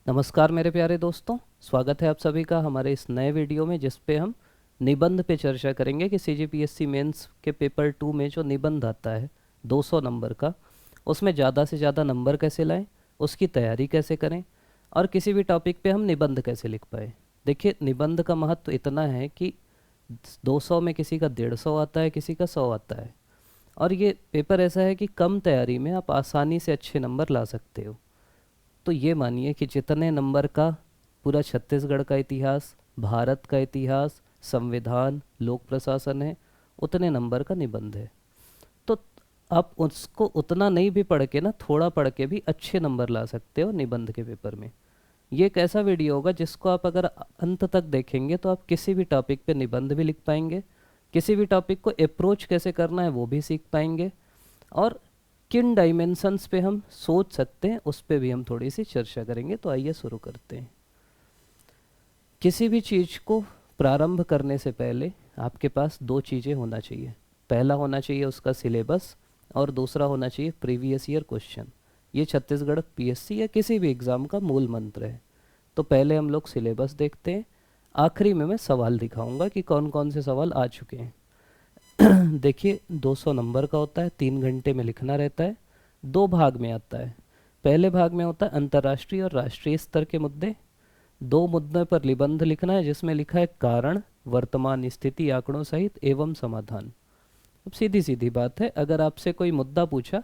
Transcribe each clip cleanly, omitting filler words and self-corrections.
नमस्कार मेरे प्यारे दोस्तों, स्वागत है आप सभी का हमारे इस नए वीडियो में जिस पे हम निबंध पे चर्चा करेंगे कि सीजीपीएससी मेंस के पेपर 2 में जो निबंध आता है 200 नंबर का, उसमें ज़्यादा से ज़्यादा नंबर कैसे लाएं, उसकी तैयारी कैसे करें और किसी भी टॉपिक पे हम निबंध कैसे लिख पाए। देखिए, निबंध का महत्व इतना है कि 200 में किसी का 150 आता है, किसी का 100 आता है। और ये पेपर ऐसा है कि कम तैयारी में आप आसानी से अच्छे नंबर ला सकते हो। तो ये मानिए कि जितने नंबर का पूरा छत्तीसगढ़ का इतिहास, भारत का इतिहास, संविधान, लोक प्रशासन है, उतने नंबर का निबंध है। तो आप उसको उतना नहीं भी पढ़ के ना, थोड़ा पढ़ के भी अच्छे नंबर ला सकते हो निबंध के पेपर में। ये एक ऐसा वीडियो होगा जिसको आप अगर अंत तक देखेंगे तो आप किसी भी टॉपिक पे निबंध भी लिख पाएंगे, किसी भी टॉपिक को अप्रोच कैसे करना है वो भी सीख पाएंगे, और किन डायमेंशंस पे हम सोच सकते हैं उस पे भी हम थोड़ी सी चर्चा करेंगे। तो आइए शुरू करते हैं। किसी भी चीज़ को प्रारंभ करने से पहले आपके पास दो चीज़ें होना चाहिए। पहला होना चाहिए उसका सिलेबस और दूसरा होना चाहिए प्रीवियस ईयर क्वेश्चन। ये छत्तीसगढ़ पीएससी या किसी भी एग्ज़ाम का मूल मंत्र है। तो पहले हम लोग सिलेबस देखते हैं, आखिरी में मैं सवाल दिखाऊंगा कि कौन कौन से सवाल आ चुके हैं। देखिए, 200 नंबर का होता है, 3 घंटे में लिखना रहता है, दो भाग में आता है। पहले भाग में होता है अंतर्राष्ट्रीय और राष्ट्रीय स्तर के मुद्दे। दो मुद्दों पर निबंध लिखना है जिसमें लिखा है कारण, वर्तमान स्थिति आंकड़ों सहित एवं समाधान। अब सीधी सीधी बात है, अगर आपसे कोई मुद्दा पूछा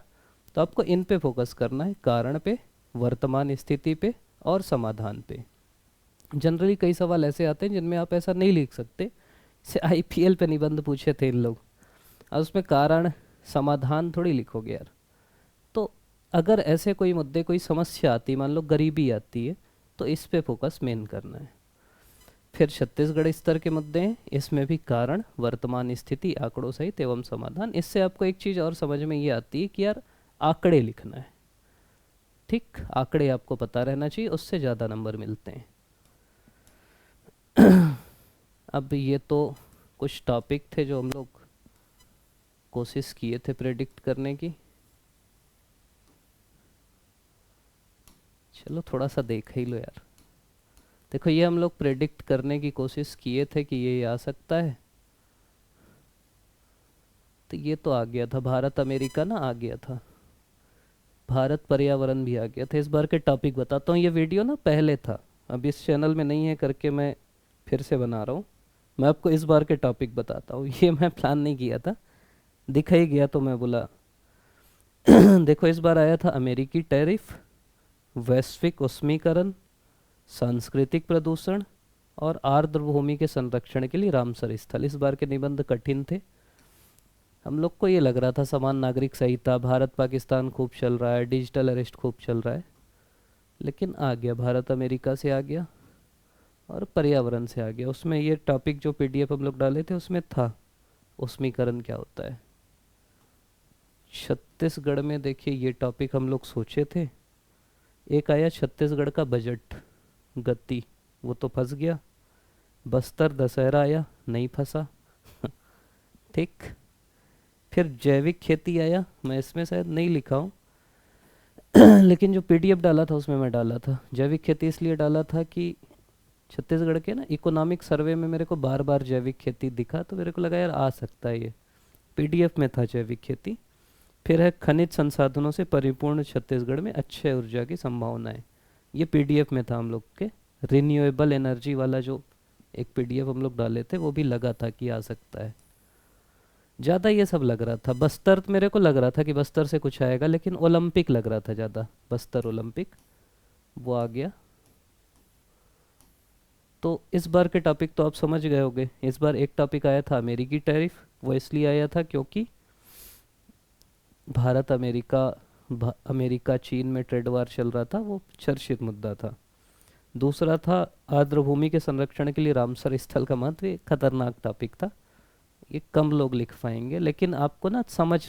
तो आपको इन पे फोकस करना है, कारण पे, वर्तमान स्थिति पे और समाधान पे। जनरली कई सवाल ऐसे आते हैं जिनमें आप ऐसा नहीं लिख सकते। से आईपीएल पे निबंध पूछे थे इन लोग, और उसमें कारण समाधान थोड़ी लिखोगे यार। तो अगर ऐसे कोई मुद्दे, कोई समस्या आती, मान लो गरीबी आती है, तो इस पे फोकस मेन करना है। फिर छत्तीसगढ़ स्तर के मुद्दे हैं, इसमें भी कारण, वर्तमान स्थिति आंकड़ों सहित एवं समाधान। इससे आपको एक चीज़ और समझ में ये आती है कि यार आंकड़े लिखना है। ठीक, आंकड़े आपको पता रहना चाहिए, उससे ज़्यादा नंबर मिलते हैं। अब ये तो कुछ टॉपिक थे जो हम लोग कोशिश किए थे प्रेडिक्ट करने की। चलो थोड़ा सा देख ही लो यार। देखो, ये हम लोग प्रेडिक्ट करने की कोशिश किए थे कि ये आ सकता है, तो ये तो आ गया था। भारत अमेरिका ना आ गया था, भारत पर्यावरण भी आ गया था। इस बार के टॉपिक बताता हूँ। ये वीडियो ना पहले था, अब इस चैनल में नहीं है करके मैं फिर से बना रहा हूँ। मैं आपको इस बार के टॉपिक बताता हूँ। ये मैं प्लान नहीं किया था, दिखा ही गया तो मैं बोला। देखो, इस बार आया था अमेरिकी टैरिफ, वैश्विक उष्मीकरण, सांस्कृतिक प्रदूषण और आर्द्र भूमि के संरक्षण के लिए रामसर स्थल। इस बार के निबंध कठिन थे। हम लोग को ये लग रहा था समान नागरिक संहिता, भारत पाकिस्तान खूब चल रहा है, डिजिटल अरेस्ट खूब चल रहा है, लेकिन आ गया भारत अमेरिका से आ गया और पर्यावरण से आ गया। उसमें ये टॉपिक जो पीडीएफ हम लोग डाले थे उसमें था उष्मीकरण क्या होता है। छत्तीसगढ़ में देखिए ये टॉपिक हम लोग सोचे थे। एक आया छत्तीसगढ़ का बजट, गति, वो तो फंस गया। बस्तर दशहरा आया, नहीं फंसा। ठीक। फिर जैविक खेती आया, मैं इसमें शायद नहीं लिखा हूँ, लेकिन जो पीडीएफ डाला था उसमें मैं डाला था। जैविक खेती इसलिए डाला था कि छत्तीसगढ़ के ना इकोनॉमिक सर्वे में मेरे को बार बार जैविक खेती दिखा, तो मेरे को लगा यार आ सकता है ये। पीडीएफ में था जैविक खेती। फिर है खनिज संसाधनों से परिपूर्ण छत्तीसगढ़ में अक्षय ऊर्जा की संभावनाएं, ये पीडीएफ में था हम लोग के। रिन्यूएबल एनर्जी वाला जो एक पीडीएफ हम लोग डाले थे वो भी लगा था कि आ सकता है। ज़्यादा ये सब लग रहा था। बस्तर तो मेरे को लग रहा था कि बस्तर से कुछ आएगा, लेकिन ओलंपिक लग रहा था ज़्यादा, बस्तर ओलंपिक, वो आ गया। तो इस बार के टॉपिक तो आप समझ गए होंगे। इस बार एक टॉपिक आया था अमेरिकी टैरिफ, वो इसलिए आया था क्योंकि भारत अमेरिका, अमेरिका चीन में ट्रेड वार चल रहा था, वो चर्चित मुद्दा था। दूसरा था आर्द्र भूमि के संरक्षण के लिए रामसर स्थल का महत्व, ये खतरनाक टॉपिक था, ये कम लोग लिख पाएंगे, लेकिन आपको ना समझ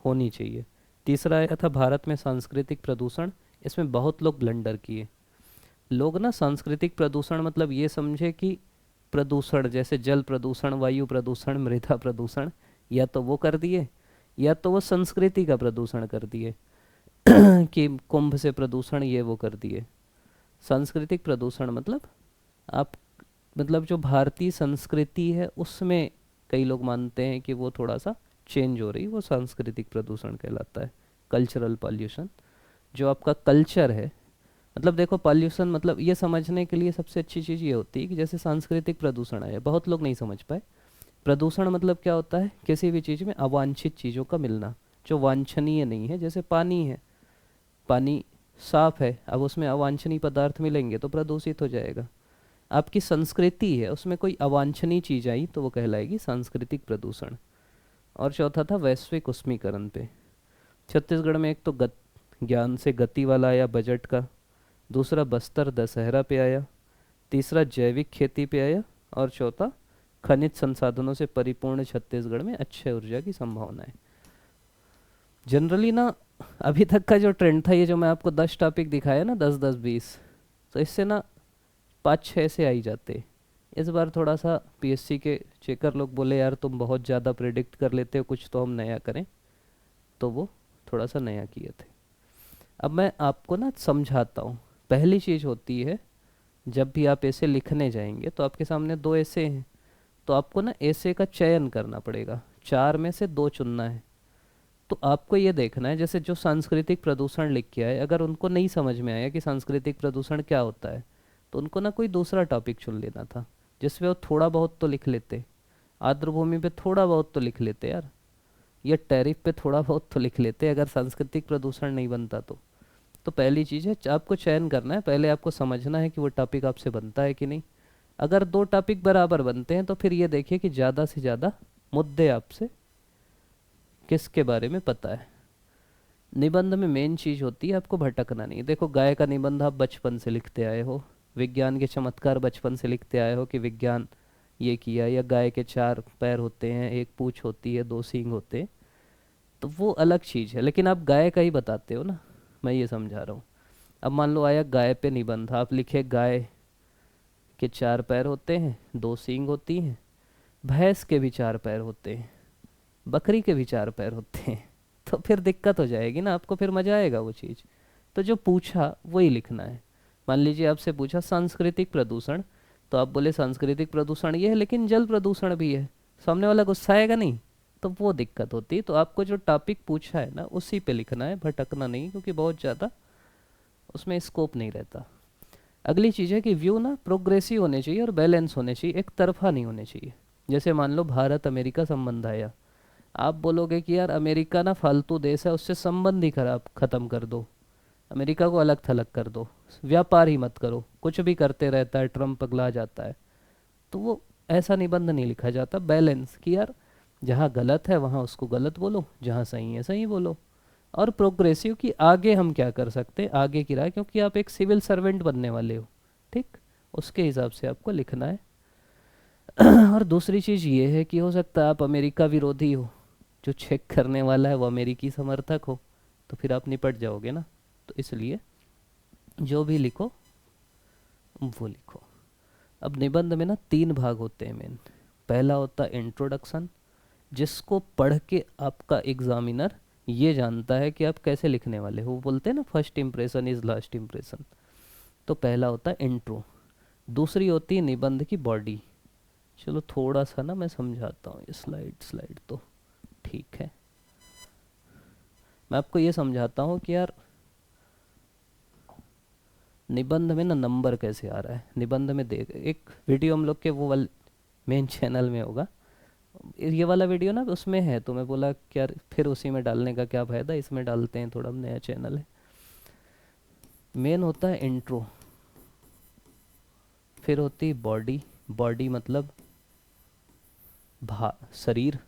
होनी चाहिए। तीसरा आया था भारत में सांस्कृतिक प्रदूषण, इसमें बहुत लोग ब्लंडर किए। लोग ना सांस्कृतिक प्रदूषण मतलब ये समझे कि प्रदूषण जैसे जल प्रदूषण, वायु प्रदूषण, मृदा प्रदूषण, या तो वो कर दिए या तो वो संस्कृति का प्रदूषण कर दिए कि कुंभ से प्रदूषण, ये वो कर दिए। सांस्कृतिक प्रदूषण मतलब आप मतलब जो भारतीय संस्कृति है उसमें कई लोग मानते हैं कि वो थोड़ा सा चेंज हो रही, वो सांस्कृतिक प्रदूषण कहलाता है। कल्चरल पॉल्यूशन, जो आपका कल्चर है, मतलब देखो पॉल्यूशन मतलब ये समझने के लिए सबसे अच्छी चीज़ ये होती है कि जैसे सांस्कृतिक प्रदूषण है, बहुत लोग नहीं समझ पाए। प्रदूषण मतलब क्या होता है, किसी भी चीज़ में अवांछित चीज़ों का मिलना जो वांछनीय नहीं है। जैसे पानी है, पानी साफ है, अब उसमें अवांछनीय पदार्थ मिलेंगे तो प्रदूषित हो जाएगा। आपकी संस्कृति है, उसमें कोई अवांछनीय चीज़ आई तो वो कहलाएगी सांस्कृतिक प्रदूषण। और चौथा था वैश्विक उष्मीकरण पे। छत्तीसगढ़ में एक तो ज्ञान से गति वाला आया बजट का, दूसरा बस्तर दशहरा पे आया, तीसरा जैविक खेती पे आया, और चौथा खनिज संसाधनों से परिपूर्ण छत्तीसगढ़ में अच्छे ऊर्जा की संभावना है। जनरली ना अभी तक का जो ट्रेंड था, ये जो मैं आपको 10 टॉपिक दिखाया ना, 10 10 20, तो इससे ना 5 6 से आ ही जाते। इस बार थोड़ा सा पीएससी के चेकर लोग बोले यार तुम बहुत ज़्यादा प्रेडिक्ट कर लेते हो, कुछ तो हम नया करें, तो वो थोड़ा सा नया किए थे। अब मैं आपको ना समझाता हूँ। पहली चीज़ होती है, जब भी आप ऐसे लिखने जाएंगे तो आपके सामने 2 ऐसे हैं, तो आपको ना ऐसे का चयन करना पड़ेगा, 4 में से 2 चुनना है। तो आपको ये देखना है, जैसे जो सांस्कृतिक प्रदूषण लिख के आए, अगर उनको नहीं समझ में आया कि सांस्कृतिक प्रदूषण क्या होता है, तो उनको ना कोई दूसरा टॉपिक चुन लेना था जिसमें वो थोड़ा बहुत तो लिख लेते। आर्द्रभूमि पे थोड़ा बहुत तो लिख लेते यार, ये टैरिफ पे थोड़ा बहुत तो लिख लेते अगर सांस्कृतिक प्रदूषण नहीं बनता तो पहली चीज़ है, आपको चयन करना है, पहले आपको समझना है कि वो टॉपिक आपसे बनता है कि नहीं। अगर 2 टॉपिक बराबर बनते हैं तो फिर ये देखिए कि ज़्यादा से ज़्यादा मुद्दे आपसे किसके बारे में पता है। निबंध में मेन चीज होती है आपको भटकना नहीं। देखो गाय का निबंध आप बचपन से लिखते आए हो, विज्ञान के चमत्कार बचपन से लिखते आए हो कि विज्ञान ये किया, या गाय के 4 पैर होते हैं, एक पूंछ होती है, 2 सींग होते हैं, तो वो अलग चीज है, लेकिन आप गाय का ही बताते हो ना, मैं ये समझा रहा हूँ। अब मान लो आया गाय पे निबंध, आप लिखे गाय के 4 पैर होते हैं, 2 सींग होती हैं, भैंस के भी 4 पैर होते हैं, बकरी के भी 4 पैर होते हैं, तो फिर दिक्कत हो जाएगी ना आपको, फिर मजा आएगा वो चीज़। तो जो पूछा वही लिखना है। मान लीजिए आपसे पूछा सांस्कृतिक प्रदूषण, तो आप बोले सांस्कृतिक प्रदूषण ये है लेकिन जल प्रदूषण भी है, सामने वाला गुस्साएगा नहीं, तो वो दिक्कत होती है। तो आपको जो टॉपिक पूछा है ना उसी पे लिखना है, भटकना नहीं, क्योंकि बहुत ज़्यादा उसमें स्कोप नहीं रहता। अगली चीज़ है कि व्यू ना प्रोग्रेसिव होने चाहिए और बैलेंस होने चाहिए, एक तरफा नहीं होने चाहिए। जैसे मान लो भारत अमेरिका संबंध आया, आप बोलोगे कि यार अमेरिका ना फालतू देश है, उससे संबंध ही खराब ख़त्म कर दो, अमेरिका को अलग थलग कर दो, व्यापार ही मत करो, कुछ भी करते रहता है, ट्रम्प पगला जाता है, तो वो ऐसा निबंध नहीं लिखा जाता। बैलेंस कि यार जहाँ गलत है वहाँ उसको गलत बोलो, जहाँ सही है सही बोलो। और प्रोग्रेसिव कि आगे हम क्या कर सकते हैं, आगे की राय, क्योंकि आप एक सिविल सर्वेंट बनने वाले हो, ठीक, उसके हिसाब से आपको लिखना है। और दूसरी चीज़ ये है कि हो सकता है आप अमेरिका विरोधी हो, जो चेक करने वाला है वो अमेरिकी समर्थक हो, तो फिर आप निपट जाओगे ना। तो इसलिए जो भी लिखो वो लिखो। अब निबंध में ना 3 भाग होते हैं मेन। पहला होता है इंट्रोडक्शन, जिसको पढ़ के आपका एग्जामिनर ये जानता है कि आप कैसे लिखने वाले हो। वो बोलते हैं ना first impression is last impression, तो पहला होता है इंट्रो। दूसरी होती है निबंध की बॉडी। चलो थोड़ा सा ना मैं समझाता हूँ, ये स्लाइड स्लाइड तो ठीक है, मैं आपको ये समझाता हूँ कि यार निबंध में ना नंबर कैसे आ रहा है। निबंध में देख, एक वीडियो हम लोग के वो वाले मेन चैनल में होगा, ये वाला वीडियो ना उसमें है, तो मैं बोला कि यार फिर उसी में डालने का क्या फ़ायदा, इसमें डालते हैं, थोड़ा नया चैनल है। मेन होता है इंट्रो, फिर होती है बॉडी, बॉडी मतलब शरीर,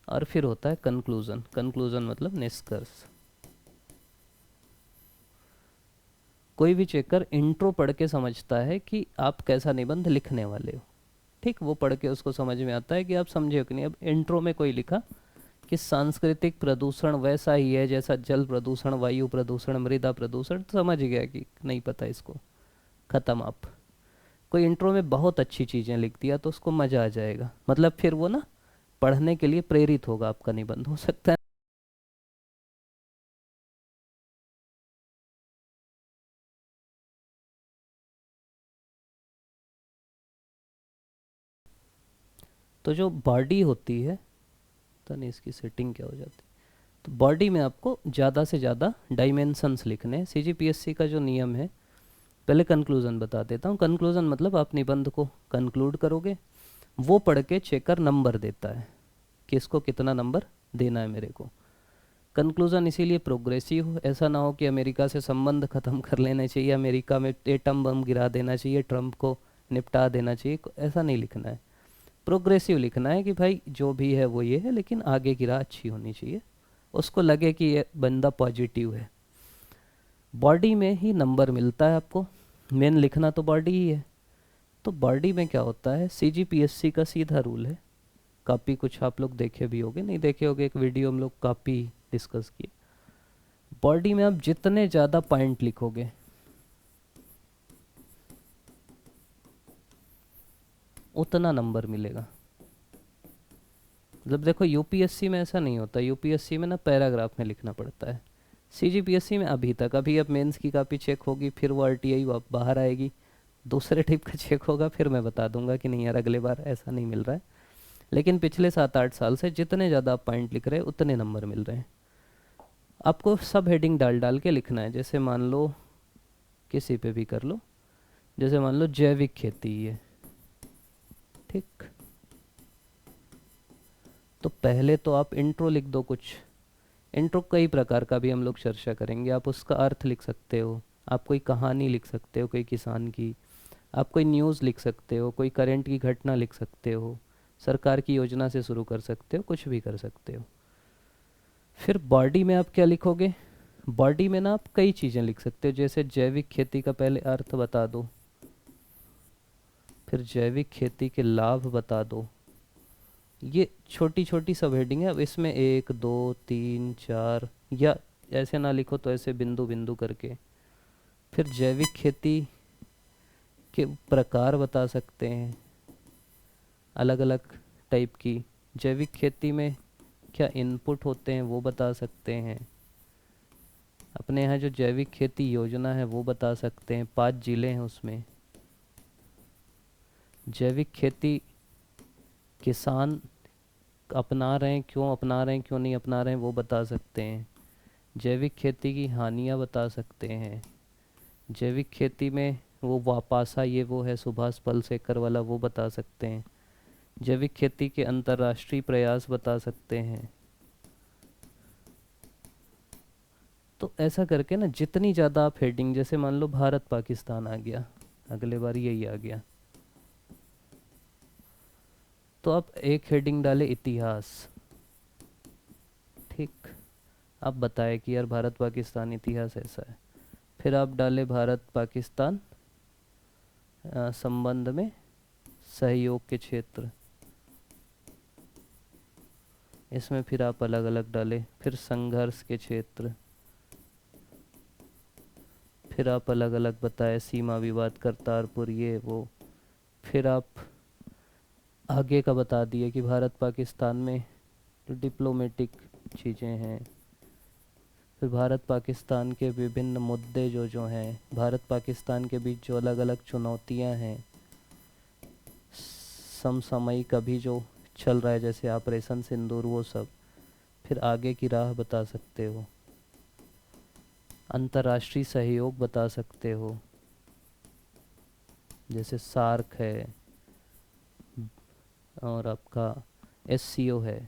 और फिर होता है कंक्लूजन, कंक्लूजन मतलब निष्कर्ष। कोई भी चेकर इंट्रो पढ़ के समझता है कि आप कैसा निबंध लिखने वाले हो, ठीक, वो पढ़ के उसको समझ में आता है कि आप समझे हो कि नहीं। अब इंट्रो में कोई लिखा कि सांस्कृतिक प्रदूषण वैसा ही है जैसा जल प्रदूषण, वायु प्रदूषण, मृदा प्रदूषण, तो समझ गया कि नहीं पता इसको, ख़त्म आप। कोई इंट्रो में बहुत अच्छी चीज़ें लिख दिया तो उसको मज़ा आ जाएगा, मतलब फिर वो ना पढ़ने के लिए प्रेरित होगा आपका निबंध, हो सकता है तो जो बॉडी होती है, तो नहीं इसकी सेटिंग क्या हो जाती, तो बॉडी में आपको ज़्यादा से ज़्यादा डायमेंशंस लिखने हैं। सीजीपीएससी का जो नियम है, पहले कंक्लूजन बता देता हूँ। कंक्लूजन मतलब आप निबंध को कंक्लूड करोगे, वो पढ़ के चेकर नंबर देता है कि इसको कितना नंबर देना है मेरे को। कंक्लूजन इसीलिए प्रोग्रेसिव हो, ऐसा ना हो कि अमेरिका से संबंध ख़त्म कर लेना चाहिए, अमेरिका में एटम बम गिरा देना चाहिए, ट्रंप को निपटा देना चाहिए, ऐसा नहीं लिखना है। प्रोग्रेसिव लिखना है कि भाई जो भी है वो ये है, लेकिन आगे की राह अच्छी होनी चाहिए, उसको लगे कि ये बंदा पॉजिटिव है। बॉडी में ही नंबर मिलता है आपको, मेन लिखना तो बॉडी ही है। तो बॉडी में क्या होता है, सीजीपीएससी का सीधा रूल है, कॉपी कुछ आप लोग देखे भी होगे, नहीं देखे होगे, एक वीडियो हम लोग कॉपी डिस्कस किए। बॉडी में आप जितने ज़्यादा पॉइंट लिखोगे उतना नंबर मिलेगा। मतलब देखो यूपीएससी में ऐसा नहीं होता, यूपीएससी में ना पैराग्राफ में लिखना पड़ता है। सीजीपीएससी में अभी अब मेंस की कॉपी चेक होगी, फिर वो आरटीआई बाहर आएगी, दूसरे टाइप का चेक होगा, फिर मैं बता दूंगा कि नहीं यार अगले बार ऐसा नहीं मिल रहा है। लेकिन पिछले 7-8 साल से जितने ज़्यादा आप पॉइंट लिख रहे हैं उतने नंबर मिल रहे हैं। आपको सब हेडिंग डाल डाल के लिखना है। जैसे मान लो किसी पे भी कर लो, जैसे मान लो जैविक खेती है, ठीक, तो पहले तो आप इंट्रो लिख दो कुछ। इंट्रो कई प्रकार का भी हम लोग चर्चा करेंगे। आप उसका अर्थ लिख सकते हो, आप कोई कहानी लिख सकते हो कोई किसान की, आप कोई न्यूज़ लिख सकते हो, कोई करंट की घटना लिख सकते हो, सरकार की योजना से शुरू कर सकते हो, कुछ भी कर सकते हो। फिर बॉडी में आप क्या लिखोगे, बॉडी में ना आप कई चीज़ें लिख सकते हो। जैसे जैविक खेती का पहले अर्थ बता दो, फिर जैविक खेती के लाभ बता दो। ये छोटी छोटी सब हेडिंग है। अब इसमें 1 2 3 4, या ऐसे ना लिखो तो ऐसे बिंदु बिंदु करके। फिर जैविक खेती के प्रकार बता सकते हैं, अलग अलग टाइप की। जैविक खेती में क्या इनपुट होते हैं वो बता सकते हैं। अपने यहाँ जो जैविक खेती योजना है वो बता सकते हैं, 5 जिले हैं उसमें। जैविक खेती किसान अपना रहे हैं, क्यों अपना रहे हैं, क्यों नहीं अपना रहे हैं वो बता सकते हैं। जैविक खेती की हानियाँ बता सकते हैं। जैविक खेती में वो वापासा ये वो है सुभाष पलसेकर वाला, वो बता सकते हैं। जैविक खेती के अंतर्राष्ट्रीय प्रयास बता सकते हैं। तो ऐसा करके ना जितनी ज़्यादा आप हेडिंग, जैसे मान लो भारत पाकिस्तान आ गया, अगले बार यही आ गया, तो आप एक हेडिंग डाले इतिहास, ठीक, आप बताए कि यार भारत पाकिस्तान इतिहास ऐसा है। फिर आप डाले भारत पाकिस्तान संबंध में सहयोग के क्षेत्र, इसमें फिर आप अलग अलग डाले। फिर संघर्ष के क्षेत्र, फिर आप अलग अलग बताए, सीमा विवाद, करतारपुर ये वो। फिर आप आगे का बता दिए कि भारत पाकिस्तान में जो डिप्लोमेटिक चीज़ें हैं, फिर भारत पाकिस्तान के विभिन्न मुद्दे जो जो हैं, भारत पाकिस्तान के बीच जो अलग अलग चुनौतियां हैं, समसामयिक अभी जो चल रहा है जैसे ऑपरेशन सिंदूर वो सब। फिर आगे की राह बता सकते हो, अंतर्राष्ट्रीय सहयोग बता सकते हो, जैसे सार्क है और आपका एससीओ है।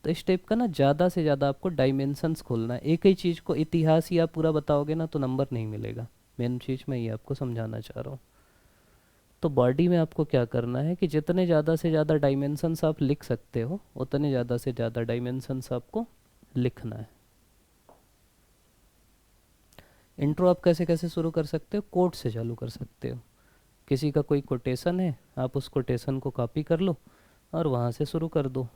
तो इस टाइप का ना ज़्यादा से ज़्यादा आपको डायमेंशंस खोलना है। एक ही चीज़ को इतिहास ही आप पूरा बताओगे ना तो नंबर नहीं मिलेगा। मेन चीज़ मैं ये आपको समझाना चाह रहा हूँ। तो बॉडी में आपको क्या करना है कि जितने ज़्यादा से ज़्यादा डायमेंशंस आप लिख सकते हो उतने ज़्यादा से ज़्यादा डायमेंशंस आपको लिखना है। इंट्रो आप कैसे कैसे शुरू कर सकते हो, कोट से चालू कर सकते हो। किसी का कोई कोटेशन है, आप उस कोटेशन को कॉपी कर लो और वहाँ से शुरू कर दो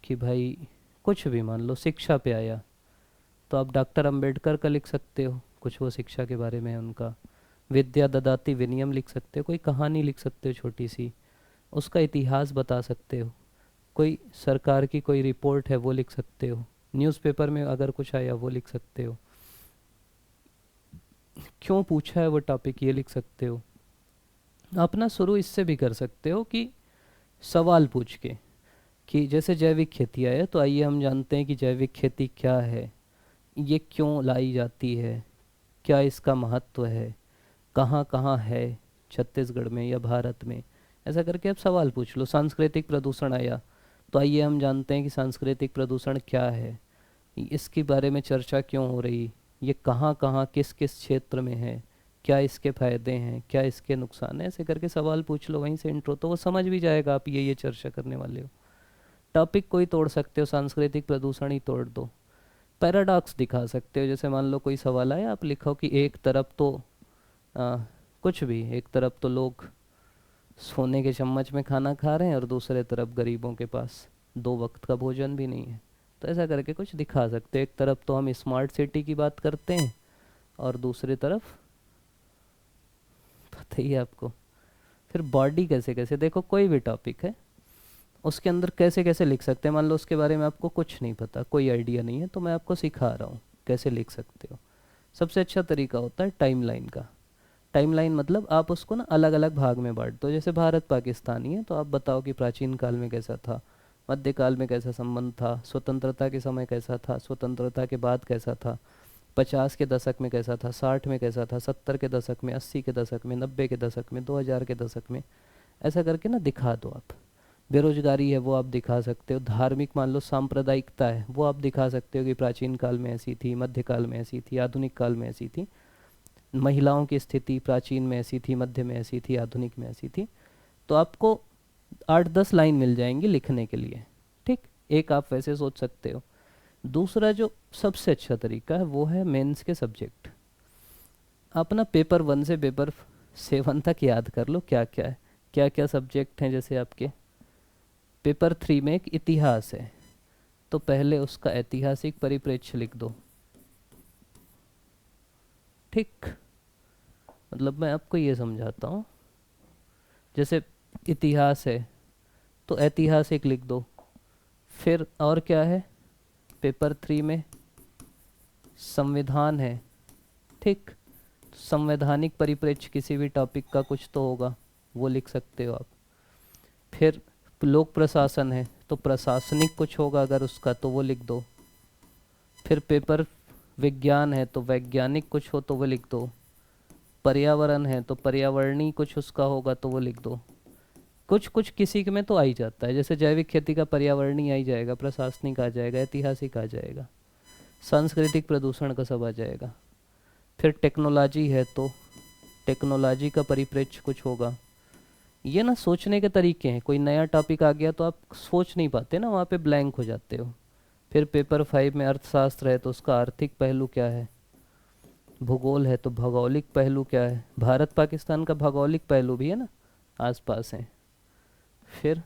कि भाई कुछ भी, मान लो शिक्षा पे आया तो आप डॉक्टर अंबेडकर का लिख सकते हो, कुछ वो शिक्षा के बारे में है उनका। विद्या ददाति विनियम लिख सकते हो, कोई कहानी लिख सकते हो छोटी सी, उसका इतिहास बता सकते हो। कोई सरकार की कोई रिपोर्ट है वो लिख सकते हो, न्यूज़पेपर में अगर कुछ आया वो लिख सकते हो, क्यों पूछा है वो टॉपिक ये लिख सकते हो। अपना शुरू इससे भी कर सकते हो कि सवाल पूछ के कि जैसे जैविक खेती है, तो आइए हम जानते हैं कि जैविक खेती क्या है, ये क्यों लाई जाती है, क्या इसका महत्व है, कहाँ कहाँ है, छत्तीसगढ़ में या भारत में। ऐसा करके आप सवाल पूछ लो। सांस्कृतिक प्रदूषण आया, तो आइए हम जानते हैं कि सांस्कृतिक प्रदूषण क्या है, इसके बारे में चर्चा क्यों हो रही, ये कहाँ कहाँ किस किस क्षेत्र में है, क्या इसके फ़ायदे हैं, क्या इसके नुकसान हैं। ऐसे करके सवाल पूछ लो वहीं से इंट्रो, तो वो समझ भी जाएगा आप ये चर्चा करने वाले हो। टॉपिक कोई तोड़ सकते हो, सांस्कृतिक प्रदूषण ही तोड़ दो। पैराडॉक्स दिखा सकते हो, जैसे मान लो कोई सवाल आया, आप लिखो कि एक तरफ तो आ, कुछ भी, एक तरफ तो लोग सोने के चम्मच में खाना खा रहे हैं और दूसरे तरफ गरीबों के पास दो वक्त का भोजन भी नहीं है। तो ऐसा करके कुछ दिखा सकते हो। एक तरफ तो हम स्मार्ट सिटी की बात करते हैं और दूसरी तरफ पता ही है आपको। फिर बॉडी कैसे कैसे, देखो कोई भी टॉपिक है उसके अंदर कैसे कैसे लिख सकते हैं। मान लो उसके बारे में आपको कुछ नहीं पता, कोई आइडिया नहीं है, तो मैं आपको सिखा रहा हूँ कैसे लिख सकते हो। सबसे अच्छा तरीका होता है टाइमलाइन का। टाइमलाइन मतलब आप उसको ना अलग अलग भाग में बांट दो। जैसे भारत पाकिस्तान ही है, तो आप बताओ कि प्राचीन काल में कैसा था, मध्यकाल में कैसा संबंध था, स्वतंत्रता के समय कैसा था, स्वतंत्रता के बाद कैसा था, 50 के दशक में कैसा था, 60 में कैसा था, 70 के दशक में, 80 के दशक में, 90 के दशक में, 2000 के दशक में। ऐसा करके ना दिखा दो आप। बेरोजगारी है वो आप दिखा सकते हो। धार्मिक मान लो सांप्रदायिकता है, वो आप दिखा सकते हो कि प्राचीन काल में ऐसी थी, मध्यकाल में ऐसी थी, आधुनिक काल में ऐसी थी। महिलाओं की स्थिति प्राचीन में ऐसी थी, मध्य में ऐसी थी, आधुनिक में ऐसी थी। तो आपको 8-10 लाइन मिल जाएंगी लिखने के लिए। ठीक, एक आप वैसे सोच सकते हो। दूसरा जो सबसे अच्छा तरीका है वो है मेंस के सब्जेक्ट। आप ना पेपर 1 से पेपर 7 तक याद कर लो क्या क्या है, क्या क्या सब्जेक्ट हैं। जैसे आपके पेपर 3 में एक इतिहास है, तो पहले उसका ऐतिहासिक परिप्रेक्ष्य लिख दो। ठीक, मतलब मैं आपको ये समझाता हूँ। जैसे इतिहास है तो ऐतिहासिक लिख दो। फिर और क्या है, पेपर 3 में संविधान है। ठीक, संवैधानिक परिप्रेक्ष्य किसी भी टॉपिक का कुछ तो होगा, वो लिख सकते हो आप। फिर लोक प्रशासन है तो प्रशासनिक कुछ होगा अगर उसका, तो वो लिख दो। फिर पेपर विज्ञान है तो वैज्ञानिक कुछ हो तो वो लिख दो। पर्यावरण है तो पर्यावरणीय कुछ उसका होगा तो वो लिख दो। कुछ कुछ किसी के में तो आ ही जाता है। जैसे जैविक खेती का पर्यावरणीय आ ही जाएगा, प्रशासनिक आ जाएगा, ऐतिहासिक आ जाएगा, सांस्कृतिक प्रदूषण का सब आ जाएगा। फिर टेक्नोलॉजी है तो टेक्नोलॉजी का परिप्रेक्ष्य कुछ होगा। ये ना सोचने के तरीके हैं। कोई नया टॉपिक आ गया तो आप सोच नहीं पाते ना, वहाँ पे ब्लैंक हो जाते हो। फिर पेपर 5 में अर्थशास्त्र है तो उसका आर्थिक पहलू क्या है। भूगोल है तो भौगोलिक पहलू क्या है। भारत पाकिस्तान का भौगोलिक पहलू भी है ना, आसपास है। फिर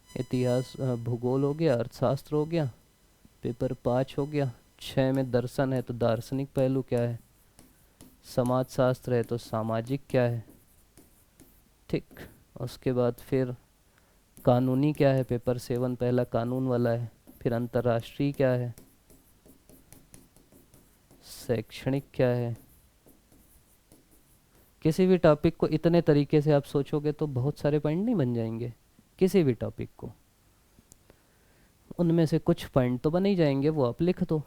इतिहास भूगोल हो गया, अर्थशास्त्र हो गया, पेपर 5 हो गया। 6 में दर्शन है तो दार्शनिक पहलू क्या है। समाजशास्त्र है तो सामाजिक क्या है। ठीक, उसके बाद फिर कानूनी क्या है, पेपर 7 पहला कानून वाला है। फिर अंतर्राष्ट्रीय क्या है, शैक्षणिक क्या है। किसी भी टॉपिक को इतने तरीके से आप सोचोगे तो बहुत सारे पॉइंट नहीं बन जाएंगे किसी भी टॉपिक को। उनमें से कुछ पॉइंट तो बन ही जाएंगे, वो आप लिख दो।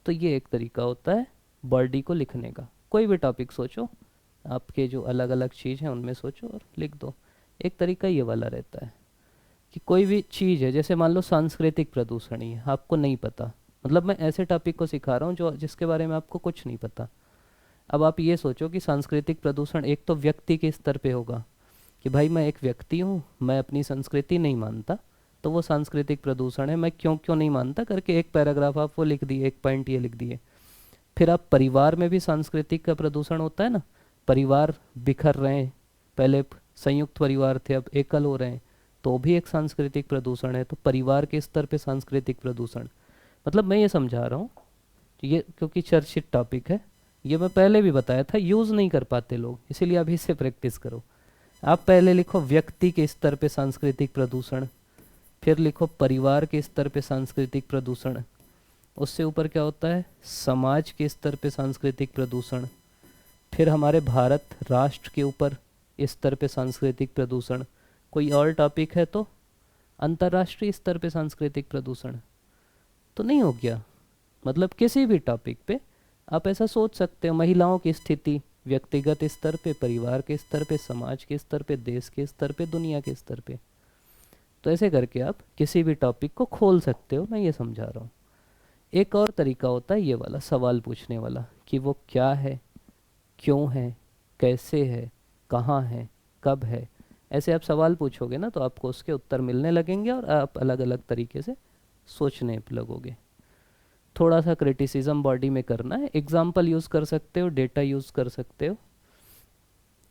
तो ये एक तरीका होता है बॉडी को लिखने का। कोई भी टॉपिक सोचो, आपके जो अलग अलग चीज़ हैं उनमें सोचो और लिख दो। एक तरीका ये वाला रहता है कि कोई भी चीज़ है, जैसे मान लो सांस्कृतिक प्रदूषण ही है, आपको नहीं पता, मतलब मैं ऐसे टॉपिक को सिखा रहा हूँ जो जिसके बारे में आपको कुछ नहीं पता। अब आप ये सोचो कि सांस्कृतिक प्रदूषण एक तो व्यक्ति के स्तर पे होगा कि भाई मैं एक व्यक्ति हूँ, मैं अपनी संस्कृति नहीं मानता, तो वो सांस्कृतिक प्रदूषण है। मैं क्यों क्यों नहीं मानता करके एक पैराग्राफ आप वो लिख दिए, एक पॉइंट ये लिख दिए। फिर आप परिवार में भी सांस्कृतिक का प्रदूषण होता है ना, परिवार बिखर रहे हैं, पहले संयुक्त परिवार थे अब एकल हो रहे हैं, तो भी एक सांस्कृतिक प्रदूषण है। तो परिवार के स्तर पे सांस्कृतिक प्रदूषण, मतलब मैं ये समझा रहा हूँ ये क्योंकि चर्चित टॉपिक है। ये मैं पहले भी बताया था, यूज़ नहीं कर पाते लोग, इसीलिए अभी से प्रैक्टिस करो। आप पहले लिखो व्यक्ति के स्तर पे सांस्कृतिक प्रदूषण, फिर लिखो परिवार के स्तर पे सांस्कृतिक प्रदूषण, उससे ऊपर क्या होता है समाज के स्तर पे सांस्कृतिक प्रदूषण, फिर हमारे भारत राष्ट्र के ऊपर स्तर पे सांस्कृतिक प्रदूषण, कोई और टॉपिक है तो अंतर्राष्ट्रीय स्तर पे सांस्कृतिक प्रदूषण तो नहीं हो गया। मतलब किसी भी टॉपिक पे आप ऐसा सोच सकते हो, महिलाओं की स्थिति व्यक्तिगत स्तर पे, परिवार के स्तर पे, समाज के स्तर पे, देश के स्तर पे, दुनिया के स्तर पे। तो ऐसे करके आप किसी भी टॉपिक को खोल सकते हो, मैं ये समझा रहा हूँ। एक और तरीका होता है ये वाला सवाल पूछने वाला कि वो क्या है, क्यों है, कैसे है, कहाँ है, कब है। ऐसे आप सवाल पूछोगे ना तो आपको उसके उत्तर मिलने लगेंगे और आप अलग अलग तरीके से सोचने लगोगे। थोड़ा सा क्रिटिसिज्म बॉडी में करना है, एग्जाम्पल यूज़ कर सकते हो, डेटा यूज़ कर सकते हो।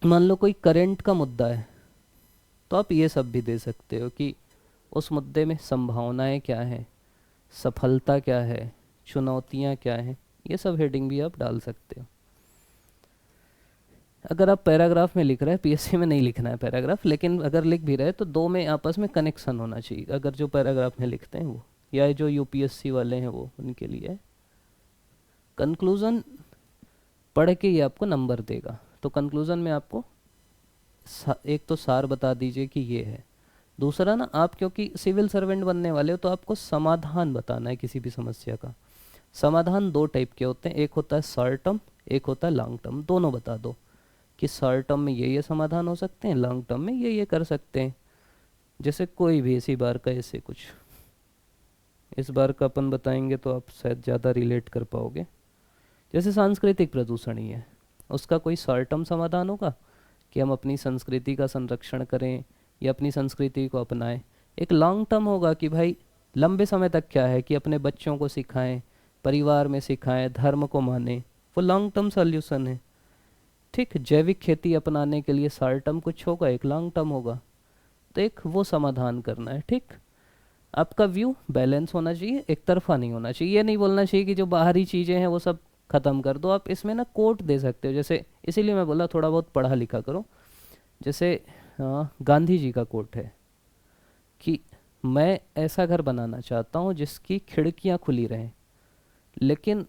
मान लो कोई करंट का मुद्दा है तो आप ये सब भी दे सकते हो कि उस मुद्दे में संभावनाएं क्या हैं, सफलता क्या है, चुनौतियां क्या हैं, ये सब हेडिंग भी आप डाल सकते हो। अगर आप पैराग्राफ में लिख रहे हैं, पीएससी में नहीं लिखना है पैराग्राफ, लेकिन अगर लिख भी रहे तो दो में आपस में कनेक्शन होना चाहिए। अगर जो पैराग्राफ में लिखते हैं वो, या जो यूपीएससी वाले हैं वो, उनके लिए कंक्लूज़न पढ़ के ये आपको नंबर देगा। तो कंक्लूज़न में आपको एक तो सार बता दीजिए कि ये है। दूसरा ना, आप क्योंकि सिविल सर्वेंट बनने वाले हो तो आपको समाधान बताना है किसी भी समस्या का। समाधान दो टाइप के होते हैं, एक होता है शॉर्ट टर्म, एक होता है लॉन्ग टर्म। दोनों बता दो कि शॉर्ट टर्म में ये समाधान हो सकते हैं, लॉन्ग टर्म में ये कर सकते हैं। जैसे कोई भी इसी बार का, ऐसे कुछ इस बार का अपन बताएंगे तो आप शायद ज़्यादा रिलेट कर पाओगे। जैसे सांस्कृतिक प्रदूषण ही है, उसका कोई शॉर्ट टर्म समाधान होगा कि हम अपनी संस्कृति का संरक्षण करें या अपनी संस्कृति को अपनाएं। एक लॉन्ग टर्म होगा कि भाई लंबे समय तक क्या है कि अपने बच्चों को सिखाएं, परिवार में सिखाएं, धर्म को माने, वो लॉन्ग टर्म सॉल्यूशन है। ठीक, जैविक खेती अपनाने के लिए शॉर्ट टर्म कुछ होगा, एक लॉन्ग टर्म होगा। तो एक वो समाधान करना है। ठीक, आपका व्यू बैलेंस होना चाहिए, एक तरफा नहीं होना चाहिए। ये नहीं बोलना चाहिए कि जो बाहरी चीज़ें हैं वो सब ख़त्म कर दो। आप इसमें ना कोट दे सकते हो, जैसे इसीलिए मैं बोला थोड़ा बहुत पढ़ा लिखा करो। जैसे गांधी जी का कोट है कि मैं ऐसा घर बनाना चाहता हूँ जिसकी खिड़कियाँ खुली रहें लेकिन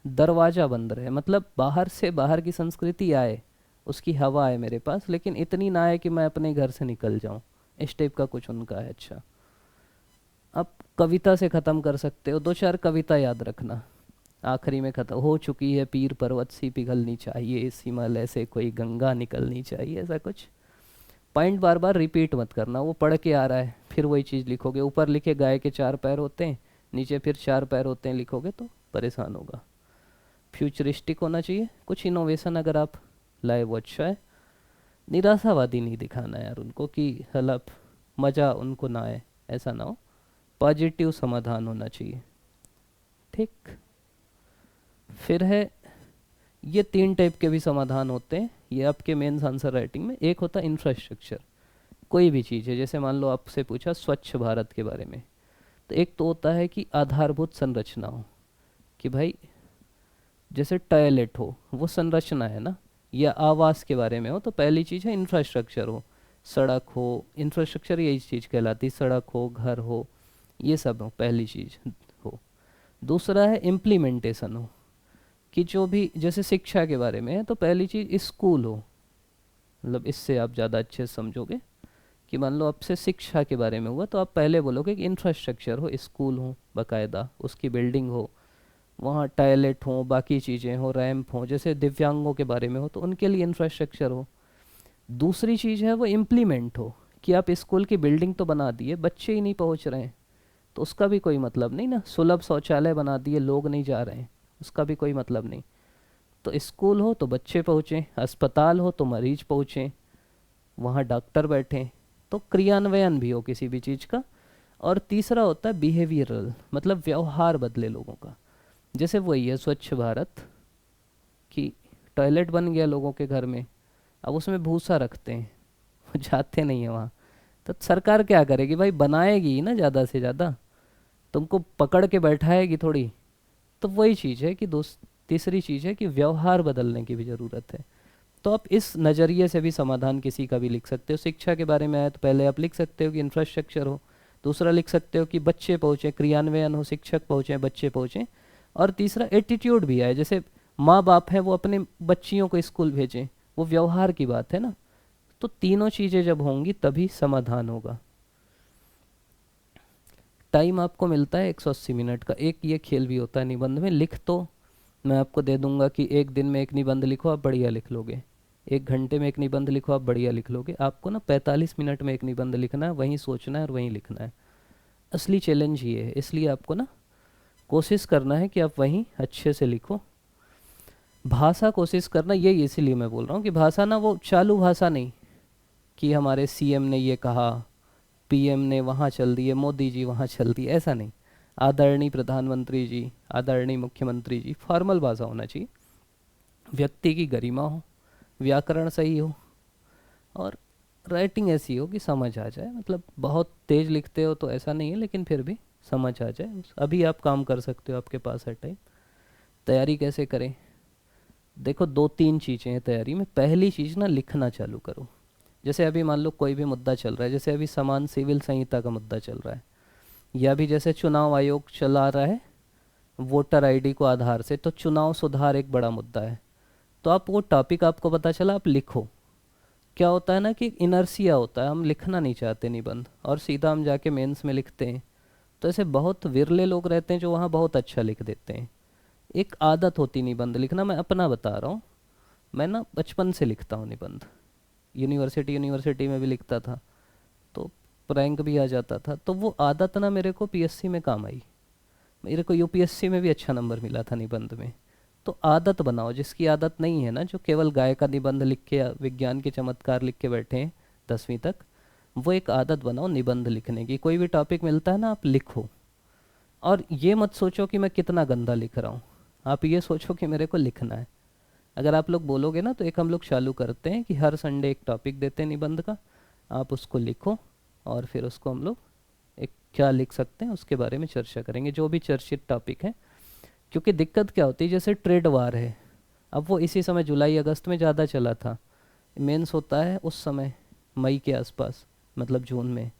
दरवाज़ा बंद रहे। मतलब बाहर से, बाहर की संस्कृति आए, उसकी हवा आए मेरे पास, लेकिन इतनी ना आए कि मैं अपने घर से निकल जाऊँ। इस टाइप का कुछ उनका है। अच्छा, आप कविता से ख़त्म कर सकते हो, दो चार कविता याद रखना। आखिरी में ख़त्म हो चुकी है पीर पर्वत सी पिघलनी चाहिए, इस हिमालय से कोई गंगा निकलनी चाहिए, ऐसा कुछ। पॉइंट बार बार रिपीट मत करना, वो पढ़ के आ रहा है फिर वही चीज़ लिखोगे। ऊपर लिखे गाय के 4 पैर होते हैं, नीचे फिर 4 पैर होते हैं लिखोगे तो परेशान होगा। फ्यूचरिस्टिक होना चाहिए, कुछ इनोवेशन अगर आप लाए वो अच्छा है। निराशावादी नहीं दिखाना यार उनको कि हलब मज़ा उनको ना आए, ऐसा ना हो। पॉजिटिव समाधान होना चाहिए। ठीक, फिर है ये 3 टाइप के भी समाधान होते हैं ये आपके मेंस आंसर राइटिंग में। एक होता है इंफ्रास्ट्रक्चर, कोई भी चीज़ है। जैसे मान लो आपसे पूछा स्वच्छ भारत के बारे में, तो एक तो होता है कि आधारभूत संरचना हो, कि भाई जैसे टॉयलेट हो वो संरचना है ना, या आवास के बारे में हो तो पहली चीज़ है इंफ्रास्ट्रक्चर हो, सड़क हो। इंफ्रास्ट्रक्चर यही चीज़ कहलाती, सड़क हो, घर हो, ये सब हो, पहली चीज़ हो। दूसरा है इम्प्लीमेंटेशन हो, कि जो भी जैसे शिक्षा के बारे में है तो पहली चीज़ स्कूल हो। मतलब इससे आप ज़्यादा अच्छे से समझोगे कि मान लो आपसे शिक्षा के बारे में हुआ तो आप पहले बोलोगे कि इंफ्रास्ट्रक्चर हो, स्कूल हो बाकायदा, उसकी बिल्डिंग हो, वहाँ टॉयलेट हो, बाकी चीज़ें हो, रैंप हो। जैसे दिव्यांगों के बारे में हो तो उनके लिए इंफ्रास्ट्रक्चर हो। दूसरी चीज़ है वो इम्प्लीमेंट हो, कि आप स्कूल की बिल्डिंग तो बना दिए, बच्चे ही नहीं पहुँच रहे हैं तो उसका भी कोई मतलब नहीं ना। सुलभ शौचालय बना दिए, लोग नहीं जा रहे हैं, उसका भी कोई मतलब नहीं। तो स्कूल हो तो बच्चे पहुँचें, अस्पताल हो तो मरीज पहुँचें, वहाँ डॉक्टर बैठें, तो क्रियान्वयन भी हो किसी भी चीज़ का। और तीसरा होता है बिहेवियरल, मतलब व्यवहार बदले लोगों का। जैसे वही है स्वच्छ भारत, कि टॉयलेट बन गया लोगों के घर में, अब उसमें भूसा रखते हैं, वो जाते नहीं है वहाँ। तो सरकार क्या करेगी भाई, बनाएगी ही ना ज़्यादा से ज़्यादा, तुमको पकड़ के बैठाएगी थोड़ी। तो वही चीज़ है कि तीसरी चीज़ है कि व्यवहार बदलने की भी ज़रूरत है। तो आप इस नज़रिए से भी समाधान किसी का भी लिख सकते हो। शिक्षा के बारे में आए तो पहले आप लिख सकते हो कि इंफ्रास्ट्रक्चर हो, दूसरा लिख सकते हो कि बच्चे पहुँचे, क्रियान्वयन हो, शिक्षक पहुँचे, बच्चे पहुँचे, और तीसरा एटीट्यूड भी आए। जैसे माँ बाप हैं वो अपने बच्चियों को स्कूल भेजें, वो व्यवहार की बात है ना। तो तीनों चीज़ें जब होंगी तभी समाधान होगा। टाइम आपको मिलता है 180 मिनट का। एक ये खेल भी होता है निबंध में, लिख तो मैं आपको दे दूंगा कि एक दिन में एक निबंध लिखो, आप बढ़िया लिख लोगे। एक घंटे में एक निबंध लिखो, आप बढ़िया लिख लोगे। आपको ना 45 मिनट में एक निबंध लिखना है, वहीं सोचना है और वहीं लिखना है। असली चैलेंज ये है, इसलिए आपको ना कोशिश करना है कि आप वहीं अच्छे से लिखो। भाषा कोशिश करना, ये इसीलिए मैं बोल रहा हूँ कि भाषा ना वो चालू भाषा नहीं कि हमारे सीएम ने ये कहा, पीएम ने वहाँ चल दिए, मोदी जी वहाँ चल दिए, ऐसा नहीं। आदरणीय प्रधानमंत्री जी, आदरणीय मुख्यमंत्री जी, फॉर्मल भाषा होना चाहिए। व्यक्ति की गरिमा हो, व्याकरण सही हो, और राइटिंग ऐसी हो कि समझ आ जाए। मतलब बहुत तेज लिखते हो तो ऐसा नहीं है, लेकिन फिर भी समझ आ जाए। अभी आप काम कर सकते हो, आपके पास है टाइम। तैयारी कैसे करें? देखो, दो तीन चीज़ें हैं तैयारी में। पहली चीज़ ना, लिखना चालू करो। जैसे अभी मान लो कोई भी मुद्दा चल रहा है, जैसे अभी समान सिविल संहिता का मुद्दा चल रहा है, या भी जैसे चुनाव आयोग चला रहा है वोटर आईडी को आधार से, तो चुनाव सुधार एक बड़ा मुद्दा है। तो आप वो टॉपिक आपको पता चला, आप लिखो। क्या होता है ना कि इनर्सिया होता है, हम लिखना नहीं चाहते निबंध और सीधा हम जाके मेंस में लिखते हैं। तो ऐसे बहुत विरले लोग रहते हैं जो वहाँ बहुत अच्छा लिख देते हैं। एक आदत होती निबंध लिखना, मैं अपना बता रहा हूँ। मैं ना बचपन से लिखता हूँ निबंध, यूनिवर्सिटी में भी लिखता था, तो रैंक भी आ जाता था। तो वो आदत ना मेरे को पीएससी में काम आई। मेरे को यूपीएससी में भी अच्छा नंबर मिला था निबंध में। तो आदत बनाओ। जिसकी आदत नहीं है ना, जो केवल गाय का निबंध लिख के या विज्ञान के चमत्कार लिख के बैठे हैं 10वीं तक, वो एक आदत बनाओ निबंध लिखने की। कोई भी टॉपिक मिलता है ना, आप लिखो। और ये मत सोचो कि मैं कितना गंदा लिख रहा हूँ, आप ये सोचो कि मेरे को लिखना है। अगर आप लोग बोलोगे ना, तो एक हम लोग चालू करते हैं कि हर संडे एक टॉपिक देते हैं निबंध का, आप उसको लिखो और फिर उसको हम लोग एक क्या लिख सकते हैं उसके बारे में चर्चा करेंगे, जो भी चर्चित टॉपिक है। क्योंकि दिक्कत क्या होती है, जैसे ट्रेड वार है, अब वो इसी समय जुलाई अगस्त में ज़्यादा चला था। मेंस होता है उस समय मई के आसपास, मतलब जून में।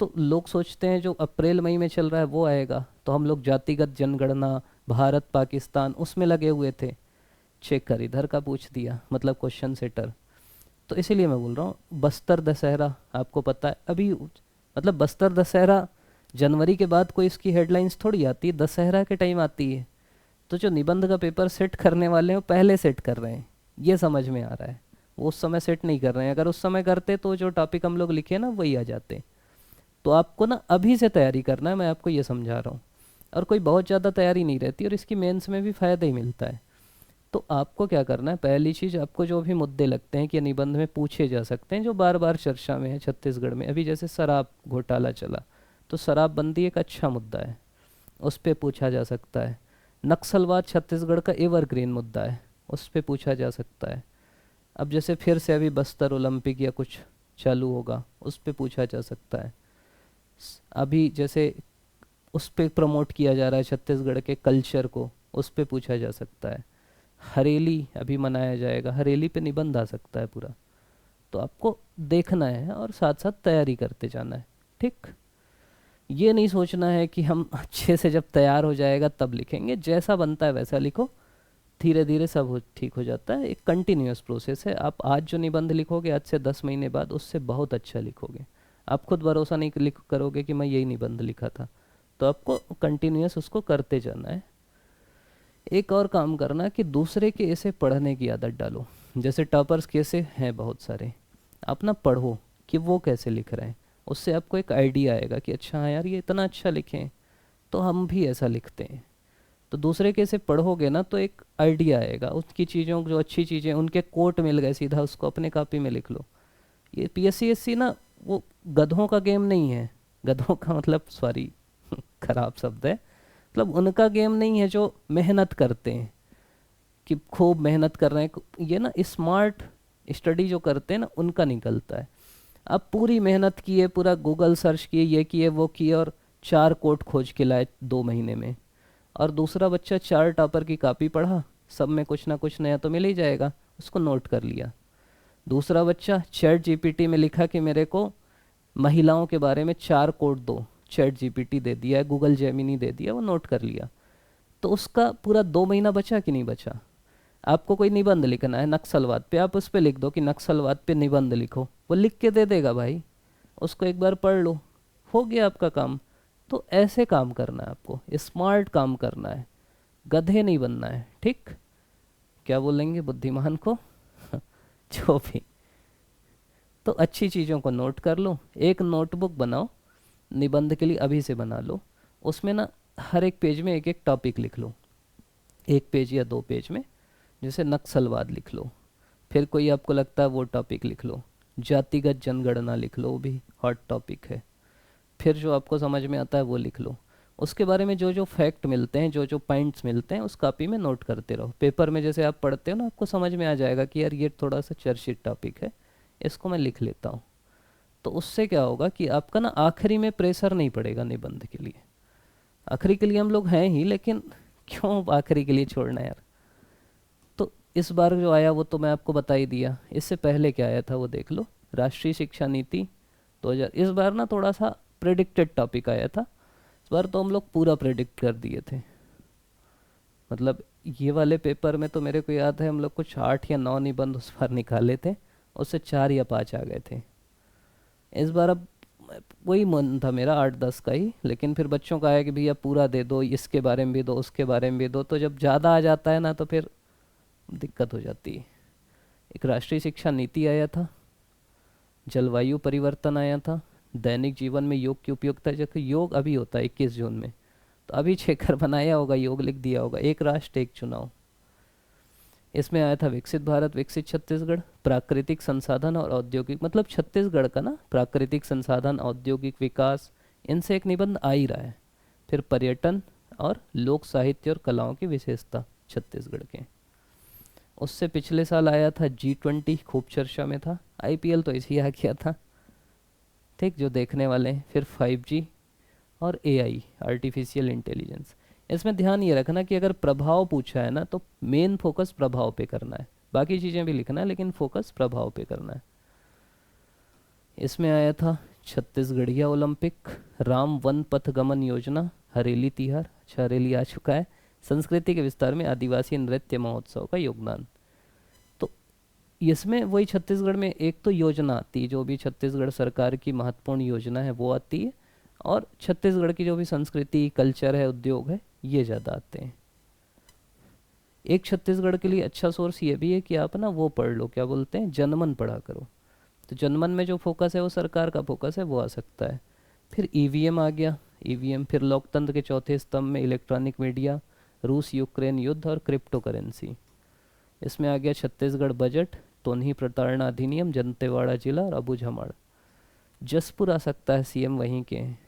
तो लोग सोचते हैं जो अप्रैल मई में चल रहा है वो आएगा, तो हम लोग जातिगत जनगणना, भारत पाकिस्तान, उसमें लगे हुए थे। चेक कर, इधर का पूछ दिया, मतलब क्वेश्चन सेटर। तो इसीलिए मैं बोल रहा हूँ, बस्तर दशहरा आपको पता है अभी, मतलब बस्तर दशहरा जनवरी के बाद कोई इसकी हेडलाइंस थोड़ी आती है, दशहरा के टाइम आती है। तो जो निबंध का पेपर सेट करने वाले हैं वो पहले सेट कर रहे हैं, ये समझ में आ रहा है। वो उस समय सेट नहीं कर रहे हैं। अगर उस समय करते तो जो टॉपिक हम लोग लिखे ना वही आ जाते। तो आपको ना अभी से तैयारी करना है, मैं आपको ये समझा रहा हूँ। और कोई बहुत ज़्यादा तैयारी नहीं रहती, और इसकी मेंस में भी फ़ायदा ही मिलता है। तो आपको क्या करना है, पहली चीज़, आपको जो भी मुद्दे लगते हैं कि निबंध में पूछे जा सकते हैं, जो बार बार चर्चा में है छत्तीसगढ़ में, अभी जैसे शराब घोटाला चला, तो शराबबंदी एक अच्छा मुद्दा है, उस पर पूछा जा सकता है। नक्सलवाद छत्तीसगढ़ का एवरग्रीन मुद्दा है, उस पर पूछा जा सकता है। अब जैसे फिर से अभी बस्तर ओलंपिक या कुछ चालू होगा, उस पर पूछा जा सकता है। अभी जैसे उस पर प्रमोट किया जा रहा है छत्तीसगढ़ के कल्चर को, उस पर पूछा जा सकता है। हरेली अभी मनाया जाएगा, हरेली पे निबंध आ सकता है पूरा। तो आपको देखना है और साथ साथ तैयारी करते जाना है, ठीक। ये नहीं सोचना है कि हम अच्छे से जब तैयार हो जाएगा तब लिखेंगे, जैसा बनता है वैसा लिखो। धीरे धीरे सब ठीक हो जाता है। एक कंटिन्यूअस प्रोसेस है। आप आज जो निबंध लिखोगे, आज से 10 महीने बाद उससे बहुत अच्छा लिखोगे। आप खुद भरोसा नहीं लिख करोगे कि मैं यही निबंध लिखा था, तो आपको कंटिन्यूअस उसको करते जाना है। एक और काम करना कि दूसरे के ऐसे पढ़ने की आदत डालो। जैसे टॉपर्स कैसे हैं बहुत सारे, आप ना पढ़ो कि वो कैसे लिख रहे हैं, उससे आपको एक आइडिया आएगा कि अच्छा हाँ यार, ये इतना अच्छा लिखें तो हम भी ऐसा लिखते हैं। तो दूसरे के से पढ़ोगे ना तो एक आइडिया आएगा, उसकी चीज़ों जो अच्छी चीज़ें, उनके कोट मिल गए, सीधा उसको अपने कॉपी में लिख लो। ये पीएससी ना वो गधों का गेम नहीं है। गधों का मतलब, सॉरी खराब शब्द है, मतलब उनका गेम नहीं है जो मेहनत करते हैं, कि खूब मेहनत कर रहे हैं। ये ना स्मार्ट स्टडी जो करते हैं ना, उनका निकलता है। अब पूरी मेहनत किए, पूरा गूगल सर्च किए, ये किए वो किए, और 4 कोट खोज के लाए 2 महीने में। और दूसरा बच्चा 4 टॉपर की कॉपी पढ़ा, सब में कुछ ना कुछ नया तो मिल ही जाएगा, उसको नोट कर लिया। दूसरा बच्चा चैट जीपीटी में लिखा कि मेरे को महिलाओं के बारे में 4 कोट दो, चैट जीपीटी दे दिया है, गूगल जेमिनी दे दिया, वो नोट कर लिया। तो उसका पूरा 2 महीना बचा कि नहीं बचा। आपको कोई निबंध लिखना है नक्सलवाद पे, आप उस पे लिख दो कि नक्सलवाद पे निबंध लिखो, वो लिख के दे देगा भाई, उसको एक बार पढ़ लो, हो गया आपका काम। तो ऐसे काम करना है आपको, स्मार्ट काम करना है, गधे नहीं बनना है, ठीक? क्या बोलेंगे बुद्धिमान को जो भी। तो अच्छी चीज़ों को नोट कर लो, एक नोटबुक बनाओ निबंध के लिए, अभी से बना लो। उसमें ना हर एक पेज में एक एक टॉपिक लिख लो, एक पेज या 2 पेज में। जैसे नक्सलवाद लिख लो, फिर कोई आपको लगता है वो टॉपिक लिख लो, जातिगत जनगणना लिख लो, वो भी हॉट टॉपिक है। फिर जो आपको समझ में आता है वो लिख लो। उसके बारे में जो जो फैक्ट मिलते हैं, जो जो पॉइंट्स मिलते हैं, उस कॉपी में नोट करते रहो। पेपर में जैसे आप पढ़ते हो ना, आपको समझ में आ जाएगा कि यार ये थोड़ा सा चर्चित टॉपिक है, इसको मैं लिख लेता हूँ। तो उससे क्या होगा कि आपका ना आखिरी में प्रेशर नहीं पड़ेगा निबंध के लिए। आखिरी के लिए हम लोग हैं ही, लेकिन क्यों आखिरी के लिए छोड़ना यार। तो इस बार जो आया वो तो मैं आपको बता ही दिया, इससे पहले क्या आया था वो देख लो। राष्ट्रीय शिक्षा नीति 2000, इस बार ना थोड़ा सा प्रेडिक्टेड टॉपिक आया था, इस बार तो हम लोग पूरा प्रेडिक्ट कर दिए थे। मतलब ये वाले पेपर में तो मेरे को याद है हम लोग कुछ 8 या 9 निबंध उस बार निकाले थे, उससे 4 या 5 आ गए थे। इस बार अब वही मन था मेरा 8-10 का ही, लेकिन फिर बच्चों का आया कि भैया पूरा दे दो, इसके बारे में भी दो, उसके बारे में भी दो। तो जब ज़्यादा आ जाता है ना तो फिर दिक्कत हो जाती है। एक राष्ट्रीय शिक्षा नीति आया था, जलवायु परिवर्तन आया था, दैनिक जीवन में योग की उपयोगिता, जैसे योग अभी होता है 21 जून में, तो अभी चेकर बनाया होगा, योग लिख दिया होगा, एक राष्ट्र एक चुनाव। इसमें आया था विकसित भारत विकसित छत्तीसगढ़, प्राकृतिक संसाधन और औद्योगिक, मतलब छत्तीसगढ़ का ना प्राकृतिक संसाधन औद्योगिक विकास, इनसे एक निबंध आ ही रहा है। फिर पर्यटन और लोक साहित्य और कलाओं की विशेषता छत्तीसगढ़ के। उससे पिछले साल आया था G20, खूब चर्चा में था। IPL तो इसी आ गया था, ठीक, जो देखने वाले हैं। फिर 5G और AI, आर्टिफिशियल इंटेलिजेंस। इसमें ध्यान ये रखना कि अगर प्रभाव पूछा है ना तो मेन फोकस प्रभाव पे करना है, बाकी चीज़ें भी लिखना है लेकिन फोकस प्रभाव पे करना है। इसमें आया था छत्तीसगढ़िया ओलंपिक, राम वन पथ गमन योजना, हरेली तिहार, अच्छा हरेली आ चुका है, संस्कृति के विस्तार में आदिवासी नृत्य महोत्सव का योगदान। तो इसमें वही छत्तीसगढ़ में एक तो योजना आती है, जो भी छत्तीसगढ़ सरकार की महत्वपूर्ण योजना है वो आती है, और छत्तीसगढ़ की जो भी संस्कृति कल्चर है उद्योग है ये ज़्यादा आते हैं। एक छत्तीसगढ़ के लिए अच्छा सोर्स ये भी है कि आप ना वो पढ़ लो, क्या बोलते हैं, जनमन पढ़ा करो। तो जनमन में जो फोकस है वो सरकार का फोकस है, वो आ सकता है। फिर EVM आ गया, EVM। फिर लोकतंत्र के चौथे स्तंभ में इलेक्ट्रॉनिक मीडिया, रूस यूक्रेन युद्ध और क्रिप्टो करेंसी। इसमें आ गया छत्तीसगढ़ बजट, तोन्ही प्रताड़ना अधिनियम, दंतेवाड़ा जिला और अबूझमाड़। जसपुर आ सकता है, CM वहीं के हैं।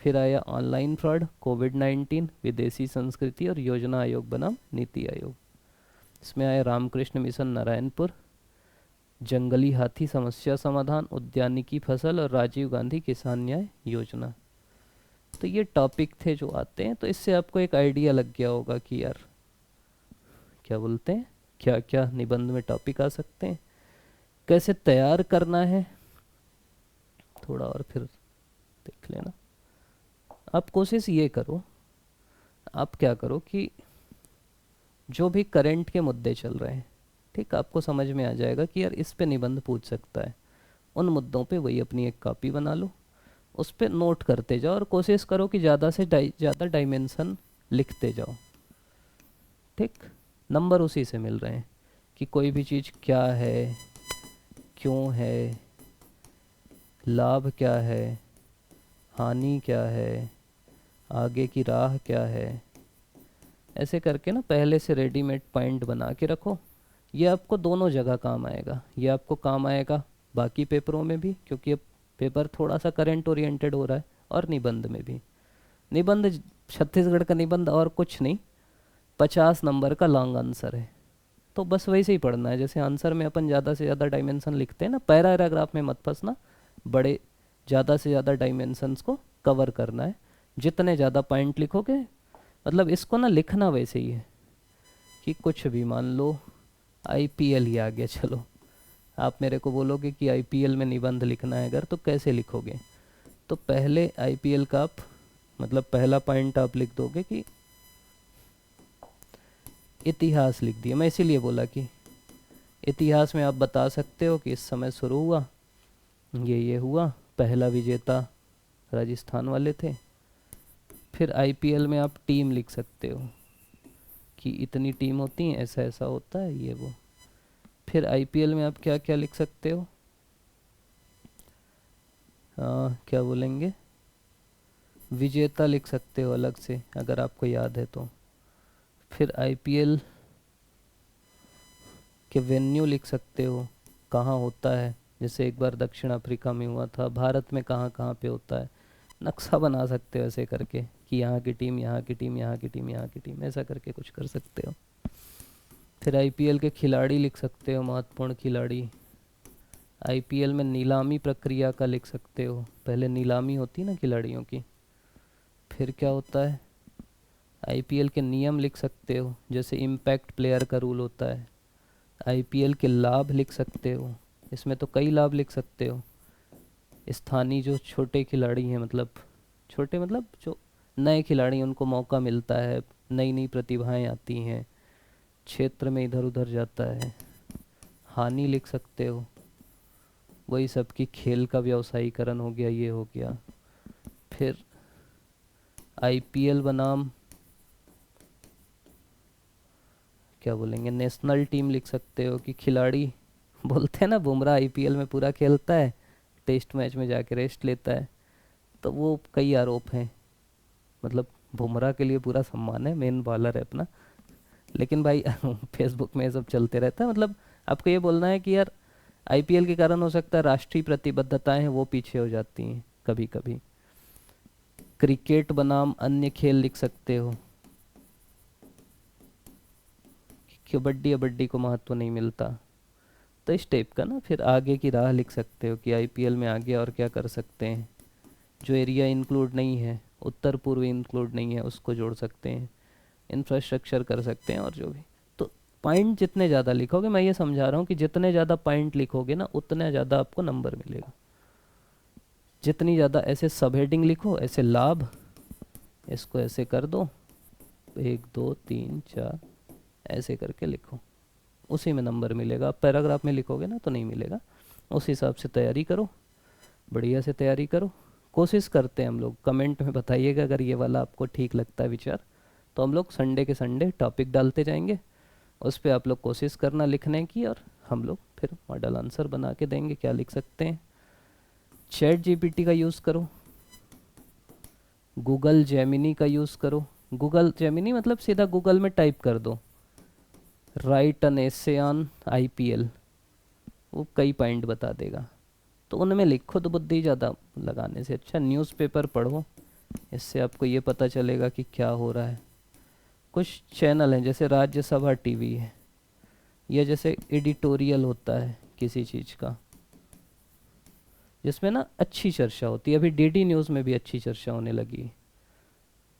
फिर आया ऑनलाइन फ्रॉड, कोविड-19, विदेशी संस्कृति और योजना आयोग बनाम नीति आयोग। इसमें आया रामकृष्ण मिशन नारायणपुर, जंगली हाथी समस्या समाधान, उद्यानिकी फसल और राजीव गांधी किसान न्याय योजना। तो ये टॉपिक थे जो आते हैं। तो इससे आपको एक आइडिया लग गया होगा कि यार क्या बोलते हैं, क्या क्या निबंध में टॉपिक आ सकते हैं, कैसे तैयार करना है। थोड़ा और फिर देख लेना। आप कोशिश ये करो, आप क्या करो कि जो भी करंट के मुद्दे चल रहे हैं, ठीक, आपको समझ में आ जाएगा कि यार इस पे निबंध पूछ सकता है, उन मुद्दों पे वही अपनी एक कॉपी बना लो, उस पे नोट करते जाओ और कोशिश करो कि ज़्यादा से ज़्यादा डायमेंशन लिखते जाओ, ठीक। नंबर उसी से मिल रहे हैं कि कोई भी चीज़ क्या है, क्यों है, लाभ क्या है, हानि क्या है, आगे की राह क्या है। ऐसे करके ना पहले से रेडीमेड पॉइंट बना के रखो। ये आपको दोनों जगह काम आएगा, ये आपको काम आएगा बाकी पेपरों में भी, क्योंकि अब पेपर थोड़ा सा करंट ओरिएंटेड हो रहा है, और निबंध में भी। निबंध छत्तीसगढ़ का निबंध और कुछ नहीं, 50 नंबर का लॉन्ग आंसर है। तो बस वैसे ही पढ़ना है, जैसे आंसर में अपन ज़्यादा से ज़्यादा डायमेंशन लिखते हैं ना, पैराग्राफ में मत फंसना, बड़े ज़्यादा से ज़्यादा डायमेंशंस को कवर करना है। जितने ज़्यादा पॉइंट लिखोगे, मतलब इसको ना लिखना वैसे ही है कि कुछ भी, मान लो IPL ही आ गया, चलो आप मेरे को बोलोगे कि IPL में निबंध लिखना है अगर, तो कैसे लिखोगे। तो पहले IPL का आप, मतलब पहला पॉइंट आप लिख दोगे कि इतिहास लिख दिया। मैं इसीलिए बोला कि इतिहास में आप बता सकते हो कि इस समय शुरू हुआ, ये हुआ, पहला विजेता राजस्थान वाले थे। फिर आईपीएल में आप टीम लिख सकते हो कि इतनी टीम होती हैं, ऐसा ऐसा होता है, ये वो। फिर आईपीएल में आप क्या क्या लिख सकते हो, क्या बोलेंगे, विजेता लिख सकते हो अलग से अगर आपको याद है तो। फिर आईपीएल के वेन्यू लिख सकते हो, कहाँ होता है, जैसे एक बार दक्षिण अफ्रीका में हुआ था, भारत में कहाँ कहाँ पे होता है, नक्शा बना सकते हो ऐसे करके कि यहाँ की टीम, यहाँ की टीम, यहाँ की टीम, यहाँ की टीम, ऐसा करके कुछ कर सकते हो। फिर आईपीएल के खिलाड़ी लिख सकते हो, महत्वपूर्ण खिलाड़ी। आईपीएल में नीलामी प्रक्रिया का लिख सकते हो, पहले नीलामी होती ना खिलाड़ियों की। फिर क्या होता है, आईपीएल के नियम लिख सकते हो, जैसे इम्पैक्ट प्लेयर का रूल होता है। आईपीएल के लाभ लिख सकते हो, इसमें तो कई लाभ लिख सकते हो। स्थानीय जो छोटे खिलाड़ी हैं, मतलब छोटे मतलब जो नए खिलाड़ी हैं, उनको मौका मिलता है, नई नई प्रतिभाएं आती हैं, क्षेत्र में इधर उधर जाता है। हानि लिख सकते हो, वही सब कि खेल का व्यवसायीकरण हो गया, ये हो गया। फिर आईपीएल बनाम क्या बोलेंगे, नेशनल टीम लिख सकते हो कि खिलाड़ी बोलते हैं ना बुमराह आईपीएल में पूरा खेलता है, टेस्ट मैच में जाके रेस्ट लेता है, तो वो कई आरोप हैं। मतलब बुमराह के लिए पूरा सम्मान है, मेन बॉलर है अपना, लेकिन भाई फेसबुक में ये सब चलते रहता है। मतलब आपको ये बोलना है कि यार आईपीएल के कारण हो सकता है राष्ट्रीय प्रतिबद्धताएं हैं वो पीछे हो जाती हैं कभी कभी। क्रिकेट बनाम अन्य खेल लिख सकते हो, कबड्डी कबड्डी को महत्व नहीं मिलता, तो इस टाइप का ना। फिर आगे की राह लिख सकते हो कि आईपीएल में आगे और क्या कर सकते हैं, जो एरिया इंक्लूड नहीं है, उत्तर पूर्व इंक्लूड नहीं है, उसको जोड़ सकते हैं, इंफ्रास्ट्रक्चर कर सकते हैं, और जो भी। तो पॉइंट जितने ज़्यादा लिखोगे, मैं ये समझा रहा हूँ कि जितने ज़्यादा पॉइंट लिखोगे ना, उतने ज़्यादा आपको नंबर मिलेगा। जितनी ज़्यादा ऐसे सब हेडिंग लिखो, ऐसे लाभ, इसको ऐसे कर दो, 1 2 3 4 ऐसे करके लिखो, उसी में नंबर मिलेगा। आप पैराग्राफ में लिखोगे ना तो नहीं मिलेगा। उस हिसाब से तैयारी करो, बढ़िया से तैयारी करो। कोशिश करते हैं हम लोग, कमेंट में बताइएगा अगर ये वाला आपको ठीक लगता है विचार, तो हम लोग संडे के संडे टॉपिक डालते जाएंगे, उस पर आप लोग कोशिश करना लिखने की, और हम लोग फिर मॉडल आंसर बना के देंगे। क्या लिख सकते हैं, चैट जीपीटी का यूज़ करो, गूगल जेमिनी का यूज़ करो। गूगल जेमिनी मतलब सीधा गूगल में टाइप कर दो right an essay on IPL, वो कई पॉइंट बता देगा, तो उनमें लिखो। तो बुद्धि ज़्यादा लगाने से अच्छा न्यूज़पेपर पढ़ो, इससे आपको ये पता चलेगा कि क्या हो रहा है। कुछ चैनल हैं जैसे राज्यसभा टीवी है, या जैसे एडिटोरियल होता है किसी चीज़ का, जिसमें ना अच्छी चर्चा होती है। अभी डीडी न्यूज़ में भी अच्छी चर्चा होने लगी है,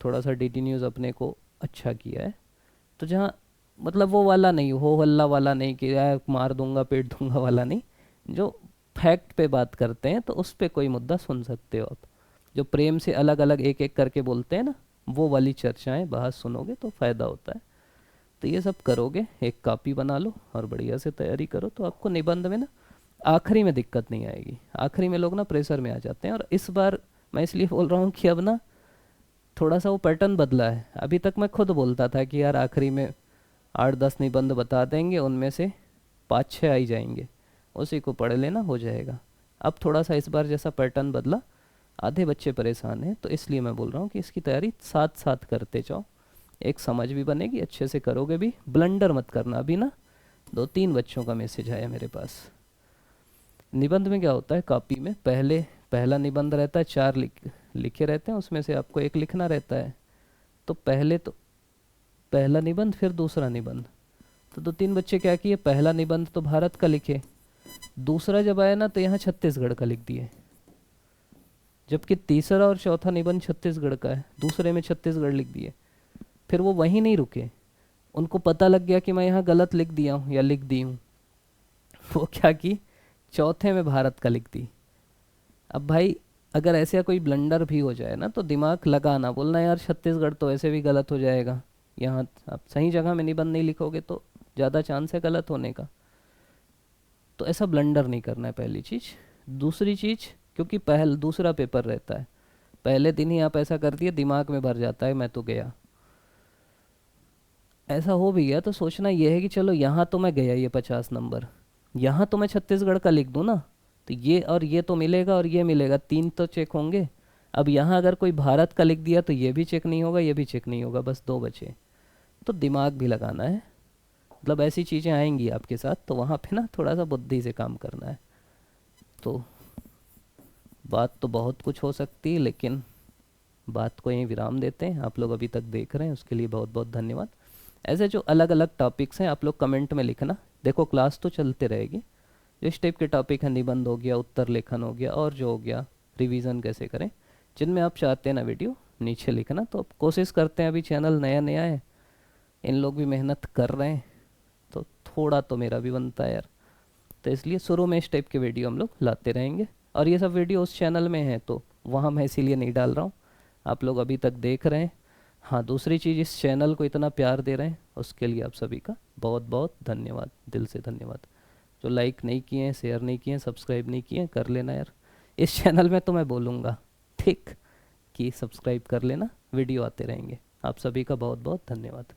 थोड़ा सा डीडी न्यूज़ अपने को अच्छा किया है। तो जहाँ मतलब वो वाला नहीं, हो हल्ला वाला नहीं कि यार मार दूंगा पीट दूंगा वाला नहीं, जो फैक्ट पे बात करते हैं, तो उस पे कोई मुद्दा सुन सकते हो आप। जो प्रेम से अलग अलग एक एक करके बोलते हैं ना, वो वाली चर्चाएं बहस सुनोगे तो फ़ायदा होता है। तो ये सब करोगे, एक कॉपी बना लो और बढ़िया से तैयारी करो, तो आपको निबंध में ना आखिरी में दिक्कत नहीं आएगी। आखिरी में लोग ना प्रेशर में आ जाते हैं, और इस बार मैं इसलिए बोल रहा हूँ कि अब ना थोड़ा सा वो पैटर्न बदला है। अभी तक मैं खुद बोलता था कि यार आखिरी में 8 10 निबंध बता देंगे, उनमें से 5 6 आ ही जाएंगे, उसी को पढ़ लेना हो जाएगा। अब थोड़ा सा इस बार जैसा पैटर्न बदला, आधे बच्चे परेशान हैं, तो इसलिए मैं बोल रहा हूँ कि इसकी तैयारी साथ साथ करते जाओ, एक समझ भी बनेगी, अच्छे से करोगे भी, ब्लंडर मत करना। अभी ना 2 3 बच्चों का मैसेज आया मेरे पास। निबंध में क्या होता है, कॉपी में पहला निबंध रहता है, 4 लिखे रहते हैं, उसमें से आपको एक लिखना रहता है। तो पहला निबंध, फिर दूसरा निबंध। तो 2 3 बच्चे क्या किए, पहला निबंध तो भारत का लिखे, दूसरा जब आया ना तो यहाँ छत्तीसगढ़ का लिख दिए, जबकि तीसरा और चौथा निबंध छत्तीसगढ़ का है, दूसरे में छत्तीसगढ़ लिख दिए। फिर वो वहीं नहीं रुके, उनको पता लग गया कि मैं यहाँ गलत लिख दिया हूँ या लिख दी हूँ, वो क्या की, चौथे में भारत का लिख दी। अब भाई अगर ऐसे कोई ब्लंडर भी हो जाए ना, तो दिमाग लगाना, बोलना यार छत्तीसगढ़ तो ऐसे भी गलत हो जाएगा, यहाँ आप सही जगह में निबंध नहीं लिखोगे तो ज़्यादा चांस है गलत होने का। तो ऐसा ब्लंडर नहीं करना है, पहली चीज़। दूसरी चीज़, क्योंकि दूसरा पेपर रहता है, पहले दिन ही आप ऐसा कर दिए, दिमाग में भर जाता है मैं तो गया। ऐसा हो भी गया तो सोचना ये है कि चलो यहाँ तो मैं गया, ये 50 नंबर, यहाँ तो मैं छत्तीसगढ़ का लिख दूँ ना, तो ये और ये तो मिलेगा और ये मिलेगा, 3 तो चेक होंगे। अब यहाँ अगर कोई भारत का लिख दिया तो ये भी चेक नहीं होगा, ये भी चेक नहीं होगा, बस 2 बचे। तो दिमाग भी लगाना है, मतलब ऐसी चीज़ें आएंगी आपके साथ, तो वहाँ पे ना थोड़ा सा बुद्धि से काम करना है। तो बात तो बहुत कुछ हो सकती है, लेकिन बात को यहीं विराम देते हैं। आप लोग अभी तक देख रहे हैं उसके लिए बहुत बहुत धन्यवाद। ऐसे जो अलग अलग टॉपिक्स हैं आप लोग कमेंट में लिखना। देखो क्लास तो चलते रहेगी, जो इस टाइप के टॉपिक हैं, निबंध हो गया, उत्तर लेखन हो गया, और जो हो गया रिवीजन कैसे करें, जिनमें आप चाहते हैं ना वीडियो, नीचे लिखना। तो अब कोशिश करते हैं, अभी चैनल नया नया है, इन लोग भी मेहनत कर रहे हैं, तो थोड़ा तो मेरा भी बनता है यार। तो इसलिए शुरू में इस टाइप के वीडियो हम लोग लाते रहेंगे, और ये सब वीडियो उस चैनल में है तो वहाँ मैं इसीलिए नहीं डाल रहा हूँ, आप लोग अभी तक देख रहे हैं। हाँ, दूसरी चीज़, इस चैनल को इतना प्यार दे रहे हैं उसके लिए आप सभी का बहुत बहुत धन्यवाद, दिल से धन्यवाद। जो लाइक नहीं किए हैं, शेयर नहीं किए हैं, सब्सक्राइब नहीं किए हैं, कर लेना यार। इस चैनल में तो मैं बोलूँगा ठीक कि सब्सक्राइब कर लेना, वीडियो आते रहेंगे। आप सभी का बहुत बहुत धन्यवाद।